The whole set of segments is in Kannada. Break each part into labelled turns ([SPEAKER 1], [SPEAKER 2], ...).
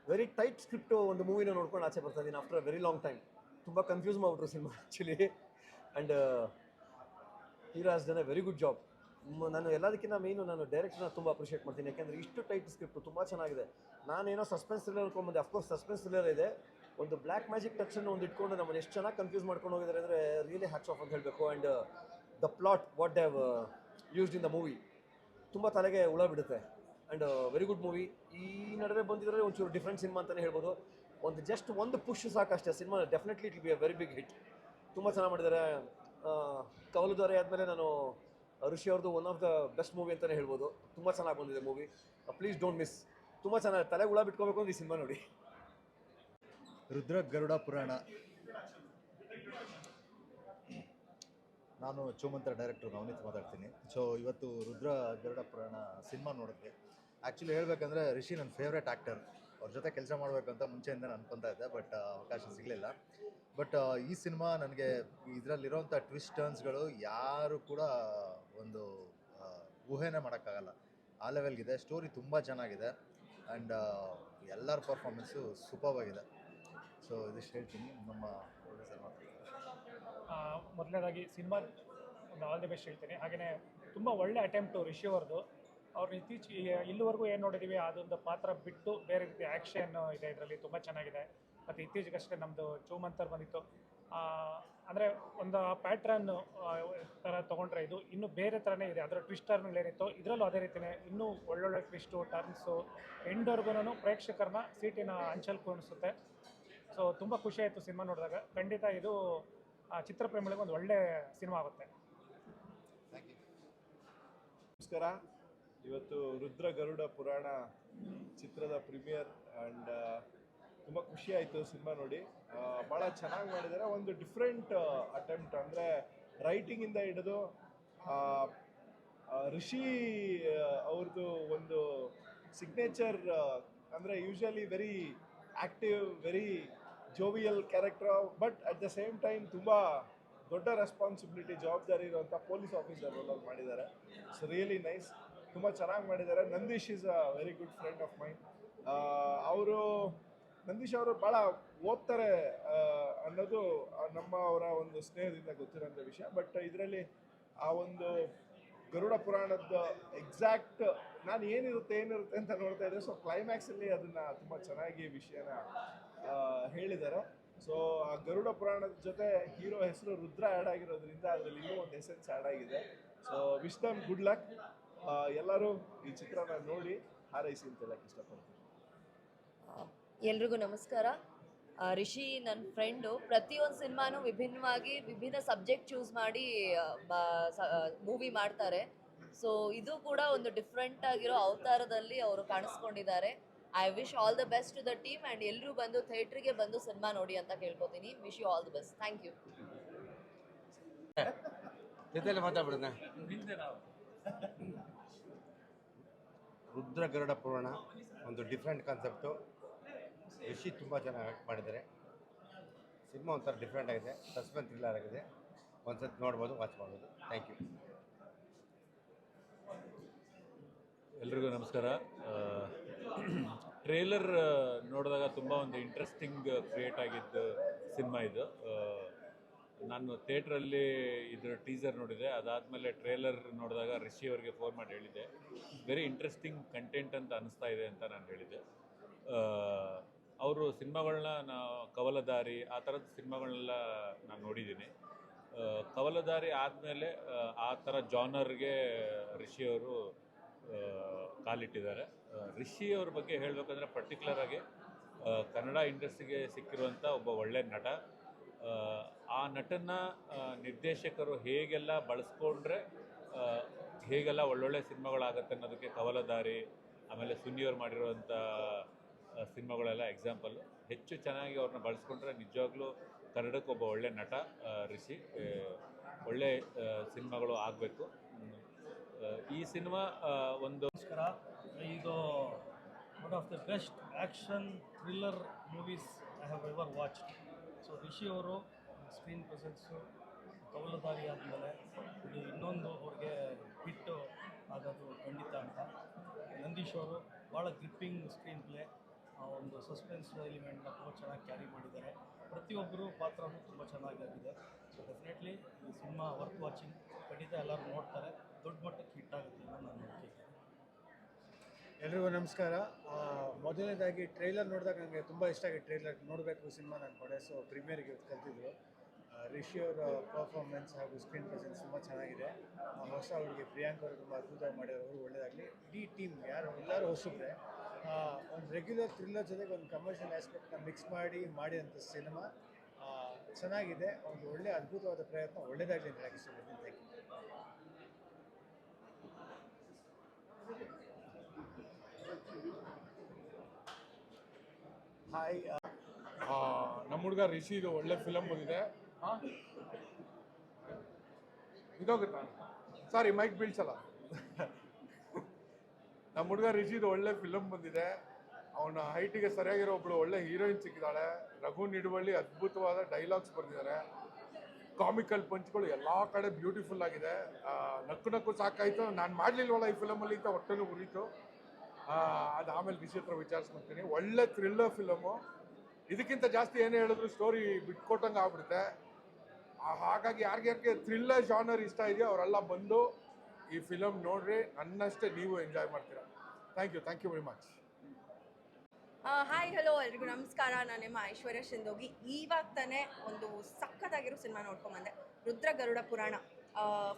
[SPEAKER 1] ವೆರಿ ಟೈಟ್ ಸ್ಕ್ರಿಪ್ಟು ಒಂದು ಮೂವಿನ ನೋಡ್ಕೊಂಡು ಆಚೆ ಬರ್ತಾ ಇದ್ದೀನಿ after a very long time. ತುಂಬ ಕನ್ಫ್ಯೂಸ್ ಮಾಡಿಬಿಟ್ರು cinema actually. And hero has done A very good job. ನಾನು ಎಲ್ಲದಕ್ಕಿಂತ ಮೇಯ್ನು ನಾನು ಡೈರೆಕ್ಟರ್ನ ತುಂಬ ಅಪ್ರಿಷಿಯೇಟ್ ಮಾಡ್ತೀನಿ, ಯಾಕೆಂದರೆ ಇಷ್ಟು ಟೈಟ್ ಸ್ಕ್ರಿಪ್ಟು ತುಂಬ ಚೆನ್ನಾಗಿದೆ. ನಾನೇನೋ ಸಸ್ಪೆನ್ಸ್ ಥ್ರಿಲ್ಲರ್ ಅನ್ಕೊಂಡ್ಬಂದೆ, ಅಫ್ಕೋರ್ಸ್ ಸಸ್ಪೆನ್ಸ್ ಥ್ರಿಲ್ಲರ್ ಇದೆ, ಒಂದು ಬ್ಲ್ಯಾಕ್ ಮ್ಯಾಜಿಕ್ ಟಚನ್ನು ಒಂದು ಇಟ್ಕೊಂಡು ನಮ್ಮನ್ನು ಎಷ್ಟು ಚೆನ್ನಾಗಿ ಕನ್ಫ್ಯೂಸ್ ಮಾಡ್ಕೊಂಡು ಹೋಗಿದ್ದಾರೆ ಅಂದರೆ ರಿಯಲಿ ಹ್ಯಾಟ್ಸ್ ಆಫ್ ಅಂತ ಹೇಳಬೇಕು. And the plot what they have used in the movie ತುಂಬ ತಲೆಗೆ ಹುಳ ಬಿಡುತ್ತೆ. And very good movie. ಈ ನಡುವೆ ಬಂದಿದ್ರೆ ಒಂಚೂರು ಡಿಫ್ರೆಂಟ್ ಸಿನಿಮಾ ಅಂತಲೇ ಹೇಳ್ಬೋದು. ಒಂದು ಜಸ್ಟ್ ಒಂದು ಪುಷ್ ಸಾಕಷ್ಟೇ, cinema definitely it will be a very big hit. ತುಂಬ ಚೆನ್ನಾಗಿ ಮಾಡಿದ್ದಾರೆ. ಕವಲುದಾರಿ ಆದಮೇಲೆ ನಾನು ಋಷಿ ಅವ್ರದ್ದು one of the best movie ಅಂತಲೇ ಹೇಳ್ಬೋದು. ತುಂಬ ಚೆನ್ನಾಗಿ ಬಂದಿದೆ ಮೂವಿ. Please don't miss. ತುಂಬ ಚೆನ್ನಾಗಿ ತಲೆಗೆ ಹುಳ ಬಿಟ್ಕೋಬೇಕು ಅಂತ ಈ ಸಿನಿಮಾ ನೋಡಿ.
[SPEAKER 2] ರುದ್ರ ಗರುಡ ಪುರಾಣ. ನಾನು ಚೋಮಂತ್ರ ಡೈರೆಕ್ಟರ್ ನವನೀತ್ ಮಾತಾಡ್ತೀನಿ. ಸೊ ಇವತ್ತು ರುದ್ರ ಗರುಡ ಪುರಾಣ ಸಿನಿಮಾ ನೋಡಿದ್ವಿ. ಆ್ಯಕ್ಚುಲಿ ಹೇಳಬೇಕಂದ್ರೆ ರಿಷಿ ನನ್ನ ಫೇವ್ರೇಟ್ ಆ್ಯಕ್ಟರ್. ಅವ್ರ ಜೊತೆ ಕೆಲಸ ಮಾಡಬೇಕಂತ ಮುಂಚೆಯಿಂದ ಅನ್ಕೊತಾ ಇದ್ದೆ, ಬಟ್ ಅವಕಾಶ ಸಿಗಲಿಲ್ಲ. ಬಟ್ ಈ ಸಿನಿಮಾ ನನಗೆ ಇದರಲ್ಲಿರೋಂಥ ಟ್ವಿಸ್ಟ್ ಟರ್ನ್ಸ್ಗಳು ಯಾರು ಕೂಡ ಒಂದು ಊಹೆನೇ ಮಾಡೋಕ್ಕಾಗಲ್ಲ, ಆ ಲೆವೆಲ್ಗಿದೆ. ಸ್ಟೋರಿ ತುಂಬ ಚೆನ್ನಾಗಿದೆ ಆ್ಯಂಡ್ ಎಲ್ಲರ ಪರ್ಫಾರ್ಮೆನ್ಸು ಸೂಪರ್ಬ್ ಆಗಿದೆ. ಸೊ ಇದಿಷ್ಟು ಹೇಳ್ತೀನಿ. ನಮ್ಮ ಪ್ರೊಡ್ಯೂಸರ್ ಮಾತಾಡ್ತಾರೆ.
[SPEAKER 3] ಮೊದಲನೇದಾಗಿ ಸಿನಿಮಾ ಒಂದು ಆಲ್ ದಿ ಬೆಸ್ಟ್ ಹೇಳ್ತೀನಿ. ಹಾಗೆಯೇ ತುಂಬ ಒಳ್ಳೆ ಅಟೆಂಪ್ಟು ರಿಷಿ ಅವ್ರದ್ದು. ಅವ್ರು ಇತ್ತೀಚೆಗೆ ಇಲ್ಲಿವರೆಗೂ ಏನು ನೋಡಿದ್ದೀವಿ ಅದೊಂದು ಪಾತ್ರ ಬಿಟ್ಟು ಬೇರೆ ರೀತಿ ಆ್ಯಕ್ಷನ್ ಇದೆ ಇದರಲ್ಲಿ, ತುಂಬ ಚೆನ್ನಾಗಿದೆ. ಮತ್ತು ಇತ್ತೀಚೆಗಷ್ಟೇ ನಮ್ಮದು ಚೂಮಂತರ್ ಬಂದಿತ್ತು. ಅಂದರೆ ಒಂದು ಪ್ಯಾಟ್ರನ್ ಥರ ತೊಗೊಂಡ್ರೆ ಇದು ಇನ್ನೂ ಬೇರೆ ಥರನೇ ಇದೆ. ಅದರ ಟ್ವಿಸ್ಟ್ ಟರ್ನ್ಗಳೇನಿತ್ತು ಇದರಲ್ಲೂ ಅದೇ ರೀತಿಯೇ ಇನ್ನೂ ಒಳ್ಳೊಳ್ಳೆ ಟ್ವಿಸ್ಟು ಟರ್ನ್ಸು ಎಂಡ್ವರೆಗೂ ಪ್ರೇಕ್ಷಕರನ್ನ ಸೀಟಿನ ಅಂಚಲ್ ಕೂರಿಸುತ್ತೆ. ಸೊ ತುಂಬ ಖುಷಿಯಾಯಿತು ಸಿನಿಮಾ ನೋಡಿದಾಗ. ಖಂಡಿತ ಇದು ಚಿತ್ರಪ್ರೇಮಿಗಳಿಗೆ ಒಂದು ಒಳ್ಳೆ ಸಿನಿಮಾ ಆಗುತ್ತೆ.
[SPEAKER 4] ನಮಸ್ಕಾರ. ಇವತ್ತು ರುದ್ರ ಗರುಡ ಪುರಾಣ ಚಿತ್ರದ ಪ್ರೀಮಿಯರ್ ಆ್ಯಂಡ್ ತುಂಬ ಖುಷಿ ಆಯಿತು ಸಿನಿಮಾ ನೋಡಿ. ಭಾಳ ಚೆನ್ನಾಗಿ ಮಾಡಿದ್ದಾರೆ. ಒಂದು ಡಿಫ್ರೆಂಟ್ ಅಟೆಂಪ್ಟ್, ಅಂದರೆ ರೈಟಿಂಗಿಂದ ಹಿಡಿದು ರಿಷಿ ಅವ್ರದ್ದು ಒಂದು ಸಿಗ್ನೇಚರ್, ಅಂದರೆ usually very active, very jovial character, but at the same time ತುಂಬ ದೊಡ್ಡ ರೆಸ್ಪಾನ್ಸಿಬಿಲಿಟಿ, ಜವಾಬ್ದಾರಿ ಇರುವಂಥ ಪೊಲೀಸ್ ಆಫೀಸರ್ ರೋಲಲ್ಲಿ ಮಾಡಿದ್ದಾರೆ. It's really nice. ತುಂಬ ಚೆನ್ನಾಗಿ ಮಾಡಿದ್ದಾರೆ. Nandish is a very good friend of mind. Nandish ಅವರು ಭಾಳ ಓದ್ತಾರೆ ಅನ್ನೋದು ಅವರ ಒಂದು ಸ್ನೇಹದಿಂದ ಗೊತ್ತಿರೋಂಥ ವಿಷಯ. ಬಟ್ ಇದರಲ್ಲಿ ಆ ಒಂದು ಗರುಡ ಪುರಾಣದ ಎಕ್ಸಾಕ್ಟ್ ನಾನು ಏನಿರುತ್ತೆ ಅಂತ ನೋಡ್ತಾ ಇದ್ದೆ. ಸೊ ಕ್ಲೈಮ್ಯಾಕ್ಸಲ್ಲಿ ಅದನ್ನು ತುಂಬ ಚೆನ್ನಾಗಿ ವಿಷಯನ ಹೇಳಿದ್ದಾರೆ. ಸೊ ಆ ಗರುಡ ಪುರಾಣದ ಜೊತೆ ಹೀರೋ ಹೆಸರು ರುದ್ರ ಆ್ಯಡ್ ಆಗಿರೋದ್ರಿಂದ ಅದರಲ್ಲಿ ಇನ್ನೂ ಒಂದು ಎಸೆನ್ಸ್ ಆ್ಯಡ್ ಆಗಿದೆ. ಸೊ ವಿಶ್ ದಮ್ ಗುಡ್ ಲಕ್. ಎಲ್ಲರೂ ಈ ಚಿತ್ರನ ನೋಡಿ ಹಾರೈಸಿ ಅಂತ ಹೇಳಕ್ಕೆ ಇಷ್ಟಪಡ್ತೀನಿ.
[SPEAKER 5] ಎಲ್ರಿಗೂ ನಮಸ್ಕಾರ. ರಿಷಿ ನನ್ನ ಫ್ರೆಂಡು. ಪ್ರತಿಯೊಂದು ಸಿನಿಮಾನು ವಿಭಿನ್ನ ಸಬ್ಜೆಕ್ಟ್ ಚೂಸ್ ಮಾಡಿ ಮೂವಿ ಮಾಡ್ತಾರೆ. ಸೊ ಇದು ಕೂಡ ಒಂದು ಡಿಫ್ರೆಂಟ್ ಆಗಿರೋ ಅವತಾರದಲ್ಲಿ ಅವರು ಕಾಣಿಸ್ಕೊಂಡಿದ್ದಾರೆ. I wish all the best to the team and ಎಲ್ಲರೂ ಬಂದು ಥಿಯೇಟ್ರಿಗೆ ಬಂದು ಸಿನಿಮಾ ನೋಡಿ ಅಂತ ಕೇಳ್ಕೊತೀನಿ. Wish you all the best. Thank you.
[SPEAKER 6] Rudra Garuda Purana ಒಂದು ಡಿಫ್ರೆಂಟ್ ಕಾನ್ಸೆಪ್ಟು. ರಿಷಿ ತುಂಬ ಚೆನ್ನಾಗಿ ಆ್ಯಕ್ಟ್ ಮಾಡಿದ್ದಾರೆ. ಸಿನಿಮಾ ಒಂಥರ ಡಿಫ್ರೆಂಟ್ ಆಗಿದೆ, ಸಸ್ಪೆನ್ಸ್ ಥ್ರಿಲ್ಲರ್ ಆಗಿದೆ. ಒಂದ್ಸತಿ ನೋಡ್ಬೋದು, ವಾಚ್ ಮಾಡ್ಬೋದು. Thank you.
[SPEAKER 7] ಎಲ್ರಿಗೂ ನಮಸ್ಕಾರ. ಟ್ರೇಲರ್ ನೋಡಿದಾಗ ತುಂಬ ಒಂದು ಇಂಟ್ರೆಸ್ಟಿಂಗ್ ಕ್ರಿಯೇಟ್ ಆಗಿದ್ದು ಸಿನಿಮಾ ಇದು. ನಾನು ಥಿಯೇಟ್ರಲ್ಲಿ ಇದರ ಟೀಸರ್ ನೋಡಿದೆ. ಅದಾದಮೇಲೆ ಟ್ರೇಲರ್ ನೋಡಿದಾಗ ರಿಷಿ ಅವರಿಗೆ ಫೋನ್ ಮಾಡಿ ಹೇಳಿದ್ದೆ, ವೆರಿ ಇಂಟ್ರೆಸ್ಟಿಂಗ್ ಕಂಟೆಂಟ್ ಅಂತ ಅನ್ನಿಸ್ತಾ ಇದೆ ಅಂತ ನಾನು ಹೇಳಿದ್ದೆ. ಅವರು ಸಿನಿಮಾಗಳನ್ನ ಕವಲದಾರಿ ಆ ಥರದ ಸಿನಿಮಾಗಳನ್ನೆಲ್ಲ ನಾನು ನೋಡಿದ್ದೀನಿ. ಕವಲದಾರಿ ಆದಮೇಲೆ ಆ ಥರ ಜಾನರ್ಗೆ ರಿಷಿಯವರು ಕಾಲಿಟ್ಟಿದ್ದಾರೆ. ರಿಷಿಯವ್ರ ಬಗ್ಗೆ ಹೇಳಬೇಕಂದ್ರೆ ಪರ್ಟಿಕ್ಯುಲರಾಗಿ ಕನ್ನಡ ಇಂಡಸ್ಟ್ರಿಗೆ ಸಿಕ್ಕಿರುವಂಥ ಒಬ್ಬ ಒಳ್ಳೆಯ ನಟ. ಆ ನಟನ ನಿರ್ದೇಶಕರು ಹೇಗೆಲ್ಲ ಬಳಸ್ಕೊಂಡ್ರೆ ಹೇಗೆಲ್ಲ ಒಳ್ಳೊಳ್ಳೆ ಸಿನಿಮಾಗಳಾಗತ್ತೆ ಅನ್ನೋದಕ್ಕೆ ಕವಲದಾರಿ ಆಮೇಲೆ ಸುನಿಯವ್ರು ಮಾಡಿರುವಂಥ ಸಿನಿಮಾಗಳೆಲ್ಲ ಎಕ್ಸಾಂಪಲ್ಲು. ಹೆಚ್ಚು ಚೆನ್ನಾಗಿ ಅವ್ರನ್ನ ಬಳಸ್ಕೊಂಡ್ರೆ ನಿಜವಾಗ್ಲೂ ಕನ್ನಡಕ್ಕೆ ಒಬ್ಬ ಒಳ್ಳೆ ನಟ ರಿಷಿ. ಒಳ್ಳೆ ಸಿನಿಮಾಗಳು ಆಗಬೇಕು. ಈ ಸಿನಿಮಾ ಒಂದು
[SPEAKER 8] ನಮಸ್ಕಾರ. ಇದು one of the best action thriller movies I have ever watched. So Rishi ಅವರು ಸ್ಕ್ರೀನ್ ಪ್ರೆಸೆನ್ಸು ಕವಲದಾರಿ ಆದಮೇಲೆ ಇದು ಇನ್ನೊಂದು ಅವ್ರಿಗೆ ಹಿಟ್ಟು ಆಗೋದು ಖಂಡಿತ ಅಂತ. ನಂದೀಶ್ ಅವರು ಭಾಳ ಗ್ರಿಪ್ಪಿಂಗ್ ಸ್ಕ್ರೀನ್ ಪ್ಲೇ, ಆ ಒಂದು ಸಸ್ಪೆನ್ಸ್ ಎಲಿಮೆಂಟ್ನ ತುಂಬ ಚೆನ್ನಾಗಿ ಕ್ಯಾರಿ ಮಾಡಿದ್ದಾರೆ. ಪ್ರತಿಯೊಬ್ಬರು ಪಾತ್ರನೂ ತುಂಬ ಚೆನ್ನಾಗಿದೆ. ಸೊ ಡೆಫಿನೆಟ್ಲಿ ಈ ಸಿನಿಮಾ ವರ್ತ್ ವಾಚಿಂಗ್. ಖಂಡಿತ ಎಲ್ಲರೂ ನೋಡ್ತಾರೆ, ದೊಡ್ಡ ಮಟ್ಟಕ್ಕೆ ಹಿಟ್ ಆಗುತ್ತೆ ಅನ್ನೋ ನಾನು ನಂಬಿಕೆ ಇದೆ.
[SPEAKER 9] ಎಲ್ರಿಗೂ ನಮಸ್ಕಾರ. ಮೊದಲನೇದಾಗಿ ಟ್ರೈಲರ್ ನೋಡಿದಾಗ ನನಗೆ ತುಂಬ ಇಷ್ಟ ಆಗಿದೆ. ಟ್ರೈಲರ್ ನೋಡಬೇಕು ಸಿನಿಮಾ ಅಂದ್ಕೊಂಡೆ. ಸೊ ಪ್ರೀಮಿಯರ್ಗೆ ಕಲ್ತಿದ್ರು. ರಿಷಿ ಅವರ ಪರ್ಫಾರ್ಮೆನ್ಸ್ ಹಾಗೂ ಸ್ಕ್ರೀನ್ ಪ್ರೆಸೆನ್ಸ್ ತುಂಬ ಚೆನ್ನಾಗಿದೆ. ಹೊಸ ಹುಡುಗಿ ಪ್ರಿಯಾಂಕ್ ಅವರು ತುಂಬ ಅದ್ಭುತವಾಗಿ ಮಾಡಿರೋರು, ಅವರು ಒಳ್ಳೆಯದಾಗಲಿ. ಇಡೀ ಟೀಮ್ ಯಾರು ಎಲ್ಲರೂ ಹೊಸಬ್ರೆ. ಒಂದು ರೆಗ್ಯುಲರ್ ಥ್ರಿಲ್ಲರ್ ಜೊತೆಗೆ ಒಂದು ಕಮರ್ಷಿಯಲ್ ಆಸ್ಪೆಕ್ಟ್ನ ಮಿಕ್ಸ್ ಮಾಡಿದಂಥ ಸಿನಿಮಾ ಚೆನ್ನಾಗಿದೆ. ಒಂದು ಒಳ್ಳೆಯ ಅದ್ಭುತವಾದ ಪ್ರಯತ್ನ, ಒಳ್ಳೆಯದಾಗಲಿ ಅಂತ ಹೇಳಕ್ಕೆ ಇಷ್ಟಪಡ್ತೀನಿ. Thank you.
[SPEAKER 4] ಹಾಯ್,
[SPEAKER 10] ನಮ್ಮ ಹುಡುಗ ರಿಷಿದು ಒಳ್ಳೆ ಫಿಲಮ್ ಬಂದಿದೆ. ಇದೋಗುತ್ತಾ ಸಾರಿ ಮೈಕ್ ಬೀಳ್ಸಲ್ಲ. ನಮ್ಮ ಹುಡುಗ ರಿಷಿದು ಒಳ್ಳೆ ಫಿಲಮ್ ಬಂದಿದೆ. ಅವನ ಹೈಟಿಗೆ ಸರಿಯಾಗಿರೋ ಒಬ್ಳು ಒಳ್ಳೆ ಹೀರೋಯಿನ್ ಸಿಕ್ಕಿದ್ದಾಳೆ. ರಘು ನಿಡುವಳ್ಳಿ ಅದ್ಭುತವಾದ ಡೈಲಾಗ್ಸ್ ಬರ್ತಿದ್ದಾರೆ. ಕಾಮಿಕಲ್ ಪಂಚ್ಗಳು ಎಲ್ಲ ಕಡೆ ಬ್ಯೂಟಿಫುಲ್ ಆಗಿದೆ. ನಕ್ಕು ನಕ್ಕು ಸಾಕಾಯಿತು. ನಾನು ಮಾಡಲಿಲ್ವಲ್ಲ ಈ ಫಿಲಮಲ್ಲಿ ಅಂತ ಹೊಟ್ಟೆನೂ ಉರಿತು. ಅದು ಆಮೇಲೆ ರಿಷಿ ಹತ್ರ ವಿಚಾರಿಸ್ಕೊತೀನಿ. ಒಳ್ಳೆ ಥ್ರಿಲ್ಲರ್ ಫಿಲಮು. ಇದಕ್ಕಿಂತ ಜಾಸ್ತಿ ಏನೇ ಹೇಳಿದ್ರು ಸ್ಟೋರಿ ಬಿಟ್ಕೊಟ್ಟಂಗೆ ಆಗ್ಬಿಡುತ್ತೆ. ಹಾಗಾಗಿ ಯಾರ್ಯಾರಿಗೆ ಥ್ರಿಲ್ಲರ್ ಜಾನರ್ ಇಷ್ಟ ಇದೆಯೋ ಅವರೆಲ್ಲ ಬಂದು ಈ ಫಿಲಮ್ ನೋಡ್ರಿ. ನನ್ನಷ್ಟೇ ನೀವು ಎಂಜಾಯ್ ಮಾಡ್ತೀರಾ. Thank you very much.
[SPEAKER 11] Hi, hello, ಎಲ್ರಿಗೂ ನಮಸ್ಕಾರ. ನಾನು ನಿಮ್ಮ ಐಶ್ವರ್ಯ ಶಿಂದೋಗಿ. ಇವಾಗ ತಾನೇ ಒಂದು ಸಖತ್ತಾಗಿರೋ ಸಿನಿಮಾ ನೋಡ್ಕೊಂಬಂದೆ, Rudra Garuda Purana.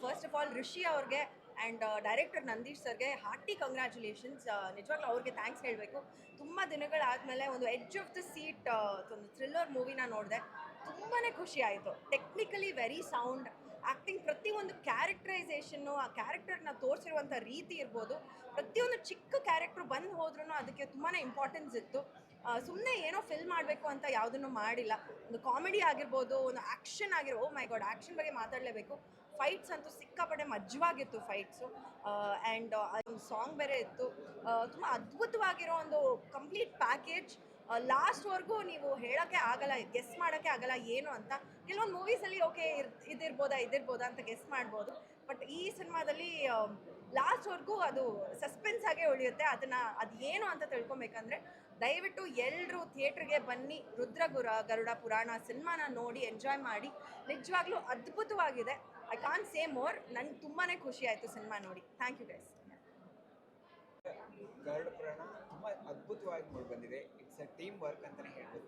[SPEAKER 11] First of all Rishi ಅವ್ರಿಗೆ ಆ್ಯಂಡ್ ಡೈರೆಕ್ಟರ್ ನಂದೀಶ್ ಸರ್ಗೆ ಹಾರ್ಟಿ ಕಂಗ್ರ್ಯಾಚುಲೇಷನ್ಸ್. ನಿಜವಾಗ್ಲೂ ಅವ್ರಿಗೆ ಥ್ಯಾಂಕ್ಸ್ ಹೇಳಬೇಕು. ತುಂಬ ದಿನಗಳಾದಮೇಲೆ ಒಂದು ಎಡ್ಜ್ ಆಫ್ ದ ಸೀಟ್ ಒಂದು ಥ್ರಿಲ್ಲರ್ ಮೂವಿನ ನೋಡಿದೆ. ತುಂಬಾ ಖುಷಿ ಆಯಿತು. ಟೆಕ್ನಿಕಲಿ ವೆರಿ ಸೌಂಡ್, ಆ್ಯಕ್ಟಿಂಗ್, ಪ್ರತಿಯೊಂದು ಕ್ಯಾರೆಕ್ಟರೈಸೇಷನ್ನು, ಆ ಕ್ಯಾರೆಕ್ಟರ್ನ ತೋರಿಸಿರುವಂಥ ರೀತಿ ಇರ್ಬೋದು, ಪ್ರತಿಯೊಂದು ಚಿಕ್ಕ ಕ್ಯಾರೆಕ್ಟ್ರು ಬಂದು ಹೋದ್ರೂ ಅದಕ್ಕೆ ತುಂಬಾ ಇಂಪಾರ್ಟೆನ್ಸ್ ಇತ್ತು. ಸುಮ್ಮನೆ ಏನೋ ಫಿಲ್ ಮಾಡಬೇಕು ಅಂತ ಯಾವುದನ್ನು ಮಾಡಿಲ್ಲ. ಒಂದು ಕಾಮಿಡಿ ಆಗಿರ್ಬೋದು, ಒಂದು ಆ್ಯಕ್ಷನ್ ಆಗಿರ್ಬೋದು. ಓ ಮೈ ಗಾಡ್, ಆ್ಯಕ್ಷನ್ ಬಗ್ಗೆ ಮಾತಾಡಲೇಬೇಕು. ಫೈಟ್ಸ್ ಅಂತೂ ಸಿಕ್ಕಾಪಟ್ಟೆ ಮಜವಾಗಿತ್ತು ಫೈಟ್ಸು. ಆ್ಯಂಡ್ ಅದೊಂದು ಸಾಂಗ್ ಬೇರೆ ಇತ್ತು. ತುಂಬ ಅದ್ಭುತವಾಗಿರೋ ಒಂದು ಕಂಪ್ಲೀಟ್ ಪ್ಯಾಕೇಜ್. ಲಾಸ್ಟ್ವರೆಗೂ ನೀವು ಹೇಳೋಕ್ಕೆ ಆಗಲ್ಲ, ಗೆಸ್ ಮಾಡೋಕ್ಕೆ ಆಗಲ್ಲ ಏನು ಅಂತ. ಕೆಲವೊಂದು ಮೂವೀಸಲ್ಲಿ ಓಕೆ ಇದಿರ್ಬೋದಾ ಅಂತ ಗೆಸ್ ಮಾಡ್ಬೋದು. ಬಟ್ ಈ ಸಿನಿಮಾದಲ್ಲಿ ಲಾಸ್ಟ್ವರೆಗೂ ಅದು ಸಸ್ಪೆನ್ಸ್ ಆಗೇ ಉಳಿಯುತ್ತೆ. ಅದು ಏನು ಅಂತ ತಿಳ್ಕೊಬೇಕಂದ್ರೆ ದಯವಿಟ್ಟು ಎಲ್ಲರೂ ಥಿಯೇಟ್ರಿಗೆ ಬನ್ನಿ. ಗರುಡ ಪುರಾಣ ಸಿನಿಮಾನ ನೋಡಿ ಎಂಜಾಯ್ ಮಾಡಿ. ನಿಜವಾಗ್ಲೂ ಅದ್ಭುತವಾಗಿದೆ. I can't say more. ನನಗೆ ತುಂಬಾ ಖುಷಿ ಆಯಿತು ಸಿನಿಮಾ ನೋಡಿ. Thank you guys.
[SPEAKER 12] ಗರುಡ ಪುರಾಣ ತುಂಬ ಅದ್ಭುತವಾಗಿ ಮೂಡಿ ಬಂದಿದೆ. ಇಟ್ಸ್ ಅ ಟೀಮ್ ವರ್ಕ್ ಅಂತಲೇ ಹೇಳ್ಬೋದು.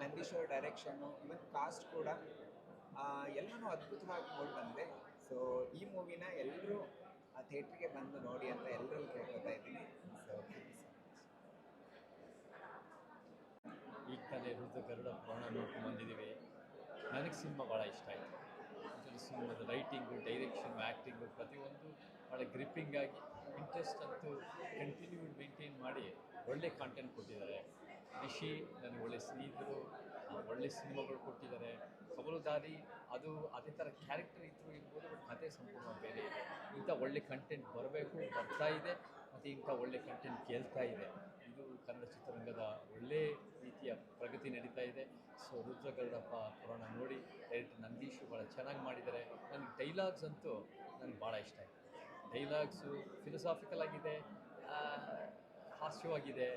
[SPEAKER 12] ನಂದೀಶ್ ಅವ್ರ ಡೈರೆಕ್ಷನ್ನು, ಇವನ್ ಕಾಸ್ಟ್ ಕೂಡ ಎಲ್ಲನೂ ಅದ್ಭುತವಾಗಿ ಮೂಡಿ ಬಂದಿದೆ. ಸೊ ಈ ಮೂವಿನ ಎಲ್ಲರೂ ಥಿಯೇಟ್ರಿಗೆ ಬಂದು ನೋಡಿ ಅಂತ ಎಲ್ಲರೂ ಕೇಳ್ಕೊತಾ ಇದ್ದೀನಿ. ಸೊ
[SPEAKER 13] ಈಗ ತಾನೇ ಗರುಡ ಪುರಾಣ ನೋಡ್ಕೊಂಡು ಬಂದಿದ್ದೀವಿ. ನನಗೆ ಸಿನಿಮಾ ಭಾಳ ಇಷ್ಟ ಆಯಿತು. ಸಿನಿಮಾದ ರೈಟಿಂಗು, ಡೈರೆಕ್ಷನ್ನು, ಆ್ಯಕ್ಟಿಂಗು ಪ್ರತಿಯೊಂದು ಭಾಳ ಗ್ರಿಪ್ಪಿಂಗ್ ಆಗಿ, ಇಂಟ್ರೆಸ್ಟ್ ಅಂತೂ ಕಂಟಿನ್ಯೂಡ್ ಮೇಂಟೈನ್ ಮಾಡಿ ಒಳ್ಳೆ ಕಾಂಟೆಂಟ್ ಕೊಟ್ಟಿದ್ದಾರೆ. ರಿಷಿ ನನಗೆ ಒಳ್ಳೆ ಸ್ನೇಹಿತರು, ಒಳ್ಳೆ ಸಿನಿಮಾಗಳು ಕೊಟ್ಟಿದ್ದಾರೆ. ಕವಲುದಾರಿ ಅದು ಅದೇ ಥರ ಕ್ಯಾರೆಕ್ಟರ್ ಇರ್ಬೋದು, ಬಟ್ ಕತೆ ಸಂಪೂರ್ಣ ಬೇರೆ ಇದೆ. ಇಂಥ ಒಳ್ಳೆ ಕಂಟೆಂಟ್ ಬರ್ತಾ ಇದೆ ಮತ್ತು ಇಂಥ ಒಳ್ಳೆ ಕಂಟೆಂಟ್ ಕೇಳ್ತಾ ಇದೆ. ಇದು ಕನ್ನಡ ಚಿತ್ರರಂಗದ ಒಳ್ಳೆ ರೀತಿಯ ಪ್ರಗತಿ ನಡೀತಾ ಇದೆ. ಸೊ ರುದ್ರಗರುಡ ಪುರಾಣ ನೋಡಿ ಡೈರೆಕ್ಟರ್ ನಂದೀಶ್ ಭಾಳ ಚೆನ್ನಾಗಿ ಮಾಡಿದ್ದಾರೆ. ನನಗೆ ಡೈಲಾಗ್ಸ್ ಅಂತೂ ನನಗೆ ಭಾಳ ಇಷ್ಟ ಆಯಿತು. ಡೈಲಾಗ್ಸು ಫಿಲಸಾಫಿಕಲ್ ಆಗಿದೆ, ಹಾಸ್ಯವಾಗಿದೆ.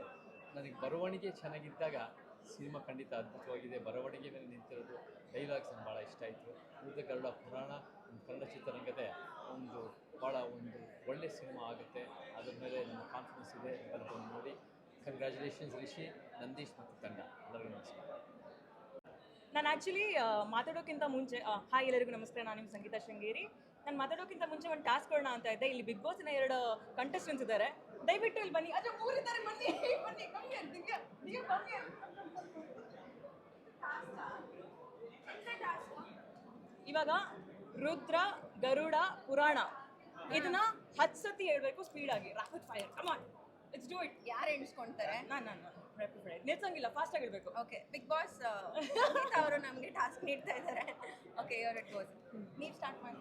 [SPEAKER 13] ನನಗೆ ಬರವಣಿಗೆ ಚೆನ್ನಾಗಿದ್ದಾಗ ಸಿನಿಮಾ ಖಂಡಿತ ಅದ್ಭುತವಾಗಿದೆ. ಬರವಣಿಗೆ ಮೇಲೆ ನಿಂತಿರೋದು, ಡೈಲಾಗ್ಸ್ ನನಗೆ ಭಾಳ ಇಷ್ಟ ಆಯಿತು. ರುದ್ರಗರುಡ ಪುರಾಣ ಕನ್ನಡ ಚಿತ್ರರಂಗದ ಒಂದು ಭಾಳ ಒಂದು ಒಳ್ಳೆ ಸಿನಿಮಾ ಆಗುತ್ತೆ. ಅದ್ರ ಮೇಲೆ ನನ್ನ ಕಾನ್ಫಿಡೆನ್ಸ್ ಇದೆ. ಎಲ್ಲರೂ ನೋಡಿ. ಕಂಗ್ರ್ಯಾಚುಲೇಷನ್ಸ್ ರಿಷಿ, ನಂದೀಶ್ ಮತ್ತು ತಂಡ. ಎಲ್ಲರಿಗೂ ನಮಸ್ಕಾರ.
[SPEAKER 11] ನಾನು ಆ್ಯಕ್ಚುಲಿ ಮಾತಾಡೋಕ್ಕಿಂತ ಮುಂಚೆ ಹಾಯ್ ಎಲ್ಲರಿಗೂ ನಮಸ್ಕಾರ. ನಾನು ನಿಮ್ಮ ಸಂಗೀತ ಶೃಂಗೇರಿ. ನಾನು ಮಾತಾಡೋಕ್ಕಿಂತ ಮುಂಚೆ ಒಂದು ಟಾಸ್ಕ್ ಕೊಡೋಣ ಅಂತ ಇದ್ದೆ. ಇಲ್ಲಿ ಬಿಗ್ ಬಾಸ್ನ 2 ಕಂಟೆಸ್ಟೆಂಟ್ಸ್ ಇದ್ದಾರೆ. ದಯವಿಟ್ಟು ಇಲ್ಲಿ ಬನ್ನಿ. ಅದು 3 ಇದ್ದಾರೆ, ಬನ್ನಿ ಬನ್ನಿ. ನೀವು ಬನ್ನಿ. ಇವಾಗ ರುದ್ರ ಗರುಡ ಪುರಾಣ ಇದನ್ನ 10 ಸತಿ ಹೇಳ್ಬೇಕು ಸ್ಪೀಡಾಗಿ, rapid fire. Come on, let's do it. ಯಾರು ಎಣಿಸ್ಕೊಂತಾರೆ? ನಾನು ನಿಲ್ಸಂಗಿಲ್ಲ, ಫಾಸ್ಟ್ ಆಗಿ ಹೇಳ್ಬೇಕು. ಓಕೆ, ಬಿಗ್ ಬಾಸ್ ಅವರು ನಮಗೆ ಟಾಸ್ಕ್ ನೀಡ್ತಾ ಇದ್ದಾರೆ. Okay, it goes. ನೀವು ಸ್ಟಾರ್ಟ್ ಮಾಡಿ.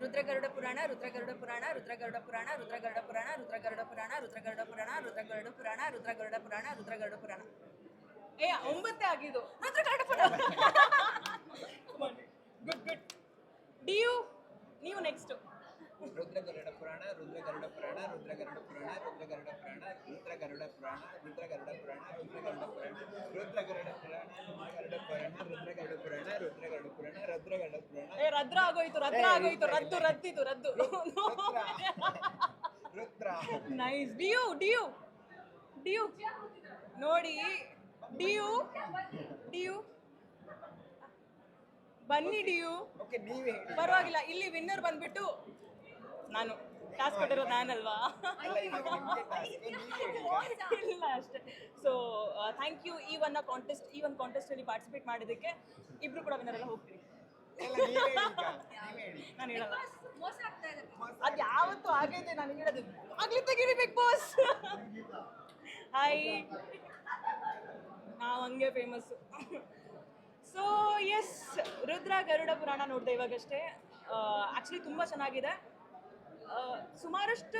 [SPEAKER 11] ರುದ್ರಗರುಡ ಪುರಾಣ, ರುದ್ರಗರುಡ ಪುರಾಣ, ರುದ್ರಗರುಡ ಪುರಾಣ, ರುದ್ರಗರುಡ ಪುರಾಣ, ರುದ್ರಗರುಡ ಪುರಾಣ, ರುದ್ರಗರುಡ ಪುರಾಣ, ರುದ್ರಗರುಡ ಪುರಾಣ, ರುದ್ರಗರುಡ ಪುರಾಣ, ರುದ್ರಗರುಡ ಪುರಾಣ. 9 ಆಗಿದ್ದು ರುದ್ರಗರುಡ ಪುರಾಣ. ಗುಡ್. ನೀವು ನೆಕ್ಸ್ಟ್.
[SPEAKER 12] ರುದ್ರ ಗರುಡ ಪುರಾಣ ರುದ್ರ ಗರುಡ ಪುರಾಣ ರುದ್ರ ಗರುಡ ಪುರಾಣ ರುದ್ರ ಗರುಡ ಪುರಾಣ ರುದ್ರ ಗರುಡ ಪುರಾಣ ರುದ್ರ ಗರುಡ ಪುರಾಣ ರುದ್ರ ಗರುಡ ಪುರಾಣ ರುದ್ರ ಗರುಡ ಪುರಾಣ ರುದ್ರ ಗರುಡ ಪುರಾಣ ರುದ್ರ ಗರುಡ ಪುರಾಣ ರುದ್ರ ಗರುಡ ಪುರಾಣ
[SPEAKER 11] ರದ್ರ ಆಗೋಯ್ತು ರದ್ದಿತು ರದ್ದು
[SPEAKER 12] ರುದ್ರ
[SPEAKER 11] ನೈಸ್ ಡಿಯು ನೋಡಿ ಡಿಯು ಬನ್ನಿ ಡಿಯು
[SPEAKER 12] ಓಕೆ ನೀವೇ ಹೇಳಿ
[SPEAKER 11] ಪರವಾಗಿಲ್ಲ. ಇಲ್ಲಿ ವಿನ್ನರ್ ಬಂದ್ಬಿಟ್ಟು ನಾನು, ಟಾಸ್ಕ್ ಕೊಟ್ಟಿರೋದು ನಾನಲ್ವಾ? ಇಲ್ಲ ಅಷ್ಟೇ. ಸೊ ಥ್ಯಾಂಕ್ ಯು ಈ ಒಂದು ಕಾಂಟೆಸ್ಟಲ್ಲಿ ಪಾರ್ಟಿಸಿಪೇಟ್ ಮಾಡಿದ್ದಕ್ಕೆ. ಇಬ್ರು ಕೂಡ ವಿನ್ನರ್ ಎಲ್ಲ ಹೋಗ್ತೀವಿ. ನಾನು ಹೇಳಲ್ಲ, ಅದು ಯಾವತ್ತೂ ಆಗೈತೆ. ನಾನು ಹೇಳೋದು ಆಗ್ಲಿ ತೆಗೀರಿ ಬಿಗ್ ಬಾಸ್. ಹಾಯ್, ನಾವು ಹಂಗೆ famous. So yes, Rudra Garuda Purana ನೋಡಿದೆ ಇವಾಗಷ್ಟೇ. ಆ್ಯಕ್ಚುಲಿ ತುಂಬ ಚೆನ್ನಾಗಿದೆ. ಸುಮಾರಷ್ಟು